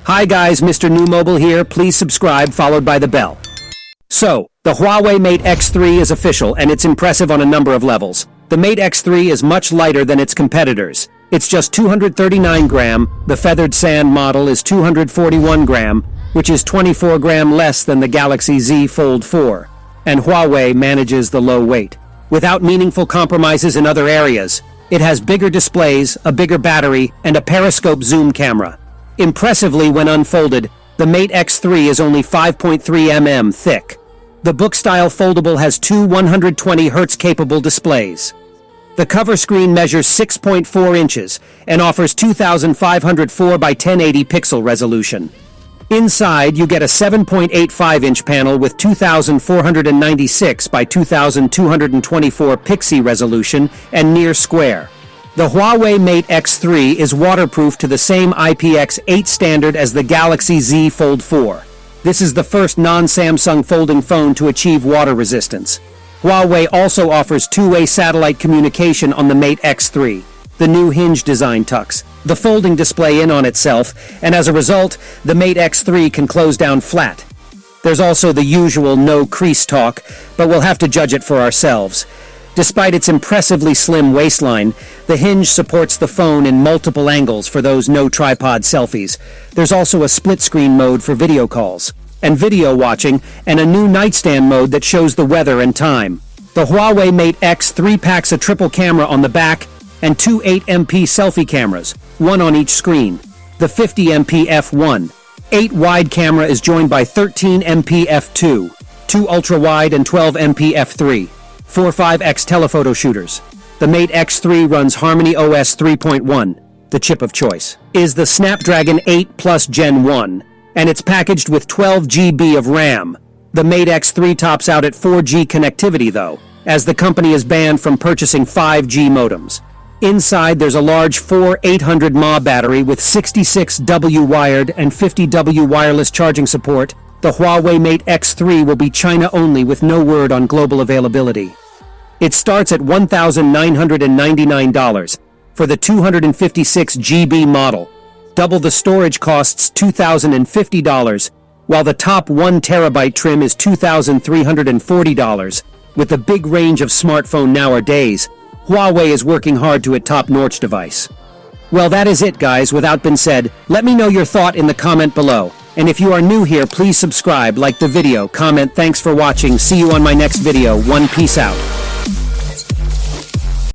Hi guys, Mrnewmobile here. Please subscribe, followed by the bell. So, the Huawei Mate X3 is official, and it's impressive on a number of levels. The Mate X3 is much lighter than its competitors. It's just 239 gram, the feathered sand model is 241 gram, which is 24 gram less than the Galaxy Z Fold4. And Huawei manages the low weight, without meaningful compromises in other areas. It has bigger displays, a bigger battery, and a periscope zoom camera. Impressively, when unfolded, the Mate X3 is only 5.3 mm thick. The book-style foldable has two 120Hz capable displays. The cover screen measures 6.4 inches and offers 2504 by 1080 pixel resolution. Inside, you get a 7.85-inch panel with 2496 by 2224 pixie resolution and near square. The Huawei Mate X3 is waterproof to the same IPX8 standard as the Galaxy Z Fold4. This is the first non-Samsung folding phone to achieve water resistance. Huawei also offers two-way satellite communication on the Mate X3. The new hinge design tucks the folding display in on itself, and as a result, the Mate X3 can close down flat. There's also the usual no crease talk, but we'll have to judge it for ourselves. Despite its impressively slim waistline, the hinge supports the phone in multiple angles for those no-tripod selfies. There's also a split-screen mode for video calls and video watching, and a new nightstand mode that shows the weather and time. The Huawei Mate X3 packs a triple camera on the back and two 8MP selfie cameras, one on each screen. The 50MP f1, 8-wide camera is joined by 13MP f2, two ultra-wide and 12MP f3. 4.5x telephoto shooters. The Mate X3 runs Harmony OS 3.1. The chip of choice is the Snapdragon 8 Plus Gen 1, and it's packaged with 12 GB of RAM. The Mate X3 tops out at 4G connectivity though, as the company is banned from purchasing 5G modems. Inside, there's a large 4800 mAh battery with 66W wired and 50W wireless charging support. The Huawei Mate X3 will be China only with no word on global availability. It starts at $1,999 for the 256 GB model. Double the storage costs $2,050, while the top 1 terabyte trim is $2,340. With the big range of smartphone nowadays, Huawei is working hard to a top-notch device. Well, that is it, guys. Without been said, let me know your thought in the comment below. And if you are new here, please subscribe, like the video, comment. Thanks for watching. See you on my next video. Peace out.